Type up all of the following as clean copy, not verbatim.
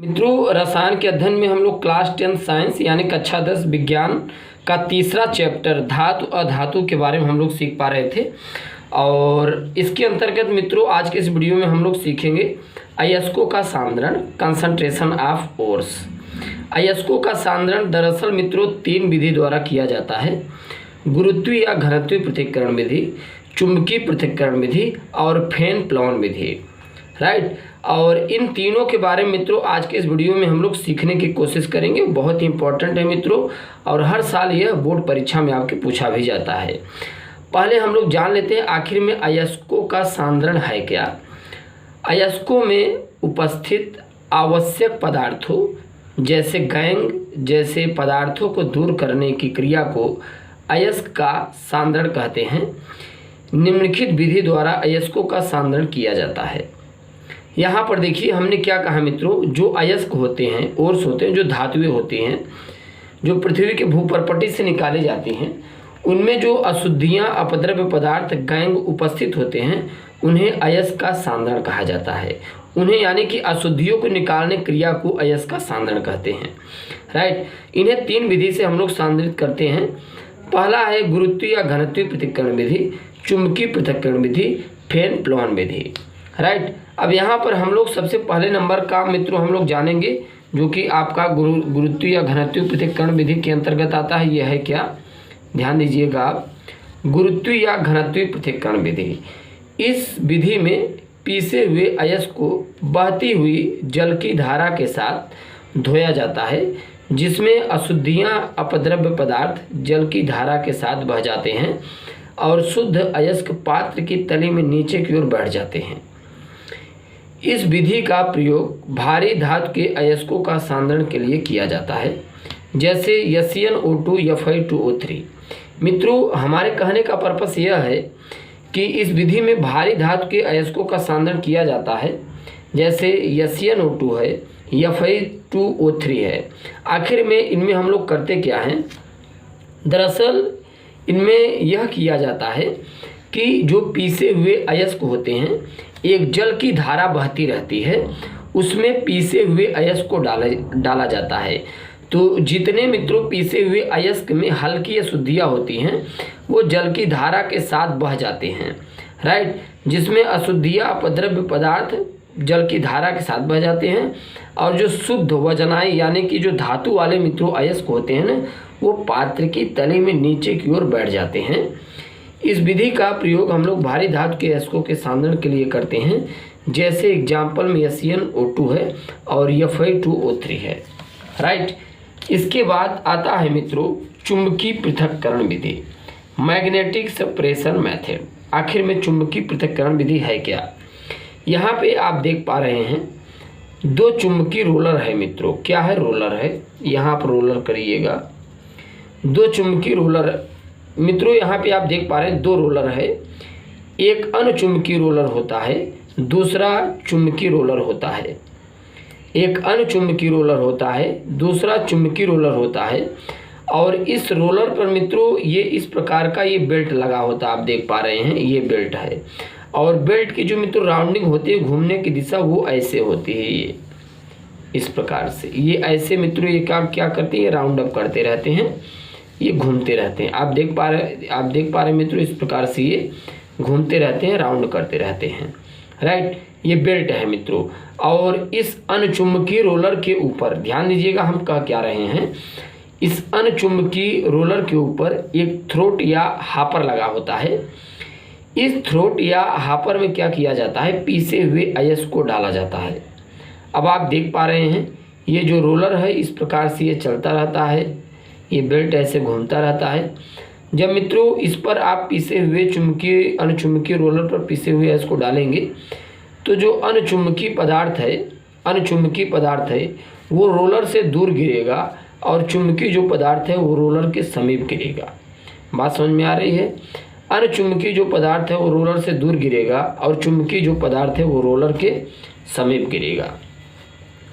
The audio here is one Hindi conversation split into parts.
मित्रों, रसायन के अध्ययन में हम लोग क्लास 10 साइंस यानी कक्षा 10 विज्ञान का तीसरा चैप्टर धातु अधातु के बारे में हम लोग सीख पा रहे थे। और इसके अंतर्गत मित्रों आज के इस वीडियो में हम लोग सीखेंगे अयस्कों का सांद्रण, कंसंट्रेशन ऑफ ओर्स। अयस्कों का सांद्रण दरअसल मित्रों 3 विधि द्वारा किया जाता है: गुरुत्वीय या घनत्वीय पृथक्करण विधि, चुंबकीय पृथक्करण विधि और फेन प्लॉन विधि। राइट। और इन तीनों के बारे में मित्रों आज के इस वीडियो में हम लोग सीखने की कोशिश करेंगे। बहुत ही इंपॉर्टेंट है मित्रों, और हर साल यह बोर्ड परीक्षा में आपके पूछा भी जाता है। पहले हम लोग जान लेते हैं आखिर में अयस्कों का सांद्रण है क्या। अयस्कों में उपस्थित आवश्यक पदार्थों जैसे गैंग जैसे पदार्थों को दूर करने की क्रिया को अयस्क का सांद्रण कहते हैं। निम्नलिखित विधि द्वारा अयस्कों का सांद्रण किया जाता है। यहाँ पर देखिए हमने क्या कहा मित्रों, जो अयस्क होते हैं, ओर्स होते हैं, जो धातुएं होती हैं, जो पृथ्वी के भूपर्पटी से निकाले जाती हैं, उनमें जो अशुद्धियाँ अपद्रव्य पदार्थ गैंग उपस्थित होते हैं उन्हें अयस्क का सांद्रण कहा जाता है। उन्हें यानी कि अशुद्धियों को निकालने क्रिया को अयस्क का सांद्रण कहते हैं। राइट। इन्हें 3 विधि से हम लोग सांद्रित करते हैं। पहला है गुरुत्वीय या घनत्वीय पृथक्करण विधि, चुंबकीय पृथक्करण विधि, फेन प्लॉन विधि। राइट। अब यहाँ पर हम लोग सबसे पहले नंबर का मित्रों हम लोग जानेंगे जो कि आपका गुरुत्वीय या घनत्वीय पृथक्करण विधि के अंतर्गत आता है। यह है क्या, ध्यान दीजिएगा आप, गुरुत्वीय या घनत्वीय पृथक्करण विधि। इस विधि में पीसे हुए अयस्क को बहती हुई जल की धारा के साथ धोया जाता है, जिसमें अशुद्धियाँ अपद्रव्य पदार्थ जल की धारा के साथ बह जाते हैं और शुद्ध अयस्क पात्र की तली में नीचे की ओर बढ़ जाते हैं। इस विधि का प्रयोग भारी धातु के अयस्कों का सांद्रण के लिए किया जाता है, जैसे SnO2 Fe2O3। मित्रों, हमारे कहने का पर्पस यह है कि इस विधि में भारी धातु के अयस्कों का सांद्रण किया जाता है, जैसे SnO2 है, Fe2O3 है। आखिर में इनमें हम लोग करते क्या हैं, दरअसल इनमें यह किया जाता है कि जो पीसे हुए अयस्क होते हैं, एक जल की धारा बहती रहती है, उसमें पीसे हुए अयस्क को डाला जाता है। तो जितने मित्रों पीसे हुए अयस्क में हल्की अशुद्धियाँ होती हैं वो जल की धारा के साथ बह जाते हैं। राइट। जिसमें अशुद्धियाँ अपद्रव्य पदार्थ जल की धारा के साथ बह जाते हैं और जो शुद्ध वजनाएं यानी कि जो धातु वाले मित्रों अयस्क होते हैं ना, वो पात्र की तली में नीचे की ओर बैठ जाते हैं। इस विधि का प्रयोग हम लोग भारी धातु के अयस्कों के सांद्रण के लिए करते हैं, जैसे एग्जाम्पल में SnO2 है और Fe2O3 है। राइट। इसके बाद आता है मित्रों चुंबकीय पृथक्करण विधि, मैग्नेटिक सेपरेशन मेथड। आखिर में चुंबकीय पृथक्करण विधि है क्या। यहाँ पे आप देख पा रहे हैं 2 चुंबकीय रोलर है मित्रों। क्या है, रोलर है। यहाँ पर रोलर करिएगा, 2 चुंबकीय रोलर मित्रों। यहाँ पे आप देख पा रहे हैं 2 रोलर है। एक अनुचुंबकीय रोलर होता है, दूसरा चुंबकीय रोलर होता है। एक अनुचुंबकीय रोलर होता है, दूसरा चुंबकीय रोलर होता है। और इस रोलर पर मित्रों ये इस प्रकार का ये बेल्ट लगा होता है, आप देख पा रहे हैं ये बेल्ट है। और बेल्ट की जो मित्रों राउंडिंग होती है, घूमने की दिशा वो ऐसे होती है, ये इस प्रकार से। ये ऐसे मित्रों ये काम क्या करते हैं, राउंड अप करते रहते हैं, ये घूमते रहते हैं। आप देख पा रहे मित्रों इस प्रकार से ये घूमते रहते हैं, राउंड करते रहते हैं। राइट। ये बेल्ट है मित्रों। और इस अनुचुंबकीय रोलर के ऊपर ध्यान दीजिएगा हम कह क्या रहे हैं, इस अनुचुंबकीय रोलर के ऊपर एक थ्रोट या हापर लगा होता है। इस थ्रोट या हापर में क्या किया जाता है, पीसे हुए अयस्क को डाला जाता है। अब आप देख पा रहे हैं ये जो रोलर है इस प्रकार से ये चलता रहता है, ये बेल्ट ऐसे घूमता रहता है। जब मित्रों इस पर आप पीसे हुए अनुचुंबकीय रोलर पर पीसे हुए अयस्क को डालेंगे तो जो अनुचुंबकीय पदार्थ है वो रोलर से दूर गिरेगा और चुंबकीय जो पदार्थ है वो रोलर के समीप गिरेगा। बात समझ में आ रही है। अनुचुंबकीय जो पदार्थ है वो रोलर से दूर गिरेगा और चुंबकीय जो पदार्थ है वो रोलर के समीप गिरेगा।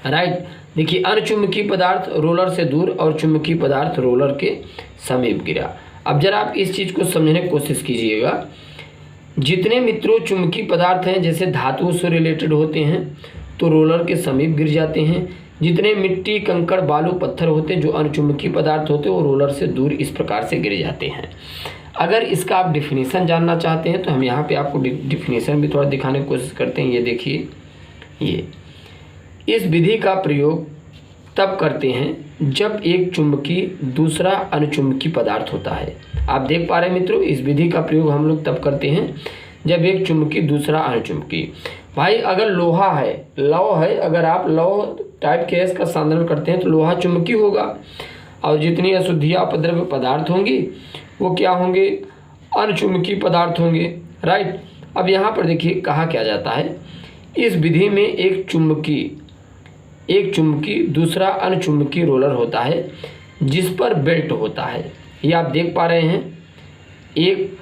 राइट। देखिए अनुचुंबकीय पदार्थ रोलर से दूर और चुंबकीय पदार्थ रोलर के समीप गिरा। अब जरा आप इस चीज़ को समझने की कोशिश कीजिएगा। जितने मित्रों चुंबकीय पदार्थ हैं जैसे धातुओं से रिलेटेड होते हैं तो रोलर के समीप गिर जाते हैं। जितने मिट्टी, कंकड़, बालू, पत्थर होते हैं, जो अणुचुंबकीय पदार्थ होते हैं, वो रोलर से दूर इस प्रकार से गिर जाते हैं। अगर इसका आप डिफिनीसन जानना चाहते हैं तो हम यहाँ पे आपको डिफिनीसन भी थोड़ा दिखाने की कोशिश करते हैं। ये देखिए, ये इस विधि का प्रयोग तब करते हैं जब एक चुंबकीय दूसरा अणुचुंबकीय पदार्थ होता है। आप देख पा रहे हैं मित्रों, इस विधि का प्रयोग हम लोग तब करते हैं जब एक चुंबकीय दूसरा अणुचुंबकीय। भाई अगर लोहा है, लौह है, अगर आप लौह टाइप केस का संधारण करते हैं तो लोहा चुंबकीय होगा, और जितनी अशुद्धियाँ अपद्रव्य पदार्थ होंगी वो क्या होंगे, अणुचुंबकीय पदार्थ होंगे। राइट। अब यहाँ पर देखिए कहा क्या जाता है, इस विधि में एक चुंबकीय दूसरा अणुचुंबकीय रोलर होता है जिस पर बेल्ट होता है। ये आप देख पा रहे हैं, एक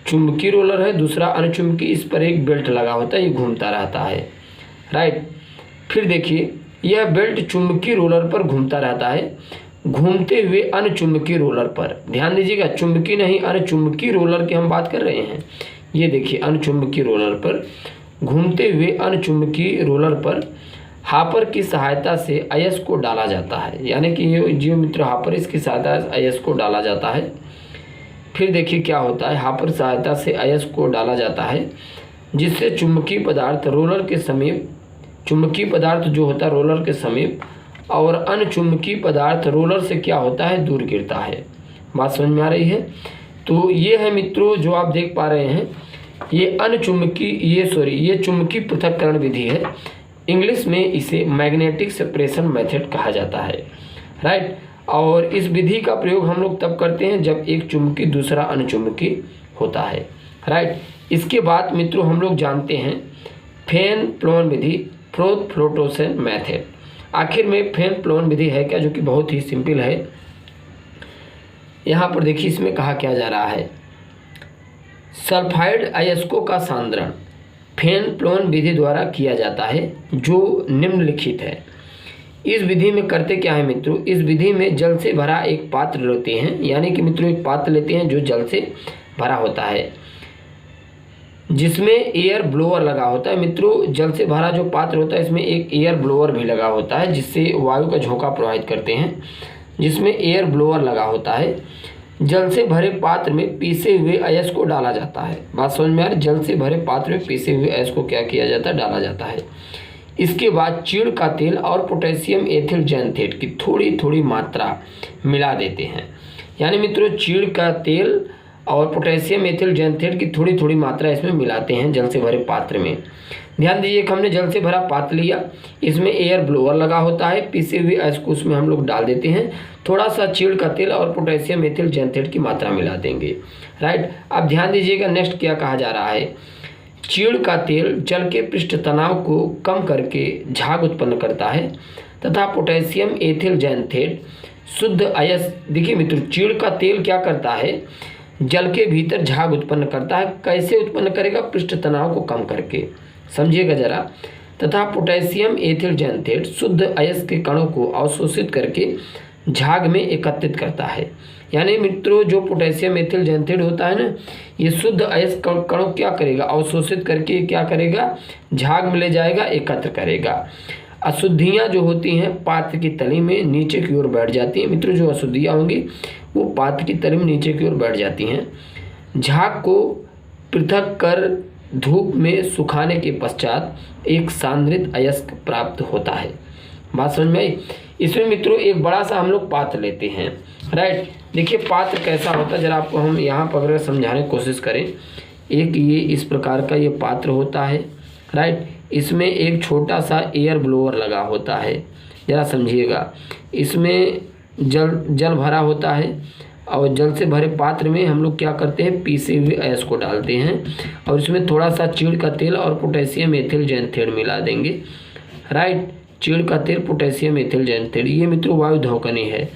चुंबकीय रोलर है, दूसरा अणुचुंबकीय, इस पर एक बेल्ट लगा होता है, ये घूमता रहता है। राइट। फिर देखिए, यह बेल्ट चुंबकीय रोलर पर घूमता रहता है, घूमते हुए अणुचुंबकीय रोलर पर, ध्यान दीजिएगा, चुंबकीय नहीं अणुचुंबकीय रोलर की हम बात कर रहे हैं। ये देखिए, अणुचुंबकीय रोलर पर घूमते हुए अणुचुंबकीय रोलर पर हापर की सहायता से अयस्क को डाला जाता है, यानी कि ये जो मित्र हापर, इसकी सहायता से अयस्क को डाला जाता है। फिर देखिए क्या होता है, हापर सहायता से अयस्क को डाला जाता है जिससे चुंबकीय पदार्थ रोलर के समीप, चुंबकीय पदार्थ जो होता है रोलर के समीप, और अणुचुंबकीय पदार्थ रोलर से क्या होता है, दूर गिरता है। बात समझ में आ रही है। तो ये है मित्रों जो आप देख पा रहे हैं, ये ये चुंबकीय पृथक्करण विधि है। इंग्लिश में इसे मैग्नेटिक सेपरेशन मेथड कहा जाता है। राइट। और इस विधि का प्रयोग हम लोग तब करते हैं जब एक चुंबकीय दूसरा अणुचुंबकीय होता है। राइट। इसके बाद मित्रों हम लोग जानते हैं फैन प्लोन विधि, फ्लोटेशन मेथड। आखिर में फैन प्लोन विधि है क्या, जो कि बहुत ही सिंपल है। यहाँ पर देखिए, इसमें कहा क्या जा रहा है, सल्फाइड अयस्कों का सांद्रण फैन प्लोन विधि द्वारा किया जाता है जो निम्नलिखित है। इस विधि में करते क्या है मित्रों, इस विधि में जल से भरा एक पात्र लेते हैं, यानी कि मित्रों एक पात्र लेते हैं जो जल से भरा होता है, जिसमें एयर ब्लोअर लगा होता है। मित्रों जल से भरा जो पात्र होता है इसमें एक एयर ब्लोअर भी लगा होता है, जिससे वायु का झोंका प्रवाहित करते हैं, जिसमें एयर ब्लोअर लगा होता है। जल से भरे पात्र में पीसे हुए अयस्क को डाला जाता है। बात समझ में आ रही, जल से भरे पात्र में पीसे हुए अयस्क को क्या किया जाता है, डाला जाता है। इसके बाद चीड़ का तेल और पोटेशियम एथिल जैंथेट की थोड़ी थोड़ी मात्रा मिला देते हैं। यानी मित्रों चीड़ का तेल और पोटेशियम एथिल जैंथेट की थोड़ी थोड़ी मात्रा इसमें मिलाते हैं जल से भरे पात्र में। ध्यान दीजिए कि हमने जल से भरा पात्र लिया, इसमें एयर ब्लोअर लगा होता है, पीसे हुए अयस्क को उसमें हम लोग डाल देते हैं, थोड़ा सा चीड़ का तेल और पोटेशियम एथिल जैंथेट की मात्रा मिला देंगे। राइट। अब ध्यान दीजिएगा नेक्स्ट क्या कहा जा रहा है, चीड़ का तेल जल के पृष्ठ तनाव को कम करके झाग उत्पन्न करता है तथा पोटेशियम एथिल जैंथेट शुद्ध अयस्क। देखिए मित्रों, चीड़ का तेल क्या करता है, जल के भीतर झाग उत्पन्न करता है। कैसे उत्पन्न करेगा, पृष्ठ तनाव को कम करके, समझिएगा जरा। तथा पोटेशियम एथिल जैंथेट शुद्ध अयस्क के कणों को अवशोषित करके झाग में एकत्रित करता है। यानी मित्रों जो पोटेशियम एथिल जैंथेट होता है ना, ये शुद्ध अयस्क कणों क्या करेगा, अवशोषित करके क्या करेगा, झाग में ले जाएगा, एकत्र करेगा। अशुद्धियाँ जो होती हैं पात्र की तली में नीचे की ओर बैठ जाती हैं। मित्रों जो अशुद्धियाँ होंगी वो पात्र की तली में नीचे की ओर बैठ जाती हैं। झाग को पृथक कर धूप में सुखाने के पश्चात एक सांद्रित अयस्क प्राप्त होता है। बात समझ में आई। इसमें मित्रों एक बड़ा सा हम लोग पात्र लेते हैं। राइट। देखिए पात्र कैसा होता है, जरा आपको हम यहाँ पर अगर समझाने की कोशिश करें। एक ये इस प्रकार का ये पात्र होता है। राइट। इसमें एक छोटा सा एयर ब्लोअर लगा होता है, जरा समझिएगा। इसमें जल भरा होता है और जल से भरे पात्र में हम लोग क्या करते हैं, पीसे हुए अयस्क को डालते हैं और इसमें थोड़ा सा चीड़ का तेल और पोटेशियम एथिल जैंथेट मिला देंगे। राइट। चीड़ का तेल, पोटेशियम एथिल जैंथेट, ये मित्रों वायु धोकनी है।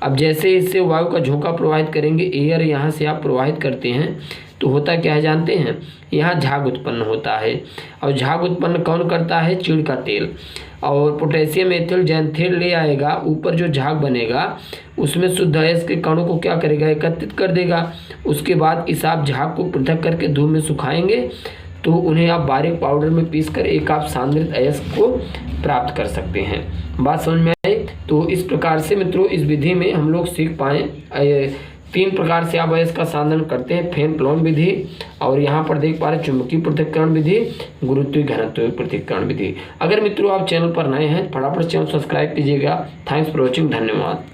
अब जैसे इससे वायु का झोंका प्रवाहित करेंगे, एयर यहाँ से आप प्रवाहित करते हैं तो होता क्या है जानते हैं, यहाँ झाग उत्पन्न होता है। और झाग उत्पन्न कौन करता है, चीड़ का तेल। और पोटेशियम एथिल जैंथेट ले आएगा, ऊपर जो झाग बनेगा उसमें शुद्ध अयस्क के कणों को क्या करेगा, एकत्रित कर देगा। उसके बाद इस आप झाग को पृथक करके धूप में सुखाएंगे तो उन्हें आप बारीक पाउडर में पीसकर एक आप सांद्रित अयस्क को प्राप्त कर सकते हैं। बात समझ में आई? तो इस प्रकार से मित्रों इस विधि में हम लोग सीख पाए 3 प्रकार से आप अयस्क का सांद्रण करते हैं, फेन प्लोन विधि, और यहाँ पर देख पा रहे चुंबकीय पृथक्करण विधि, गुरुत्वीय घनत्व पृथक्करण विधि। अगर मित्रों आप चैनल पर नए हैं फटाफट चैनल सब्सक्राइब कीजिएगा। थैंक्स फॉर वॉचिंग, धन्यवाद।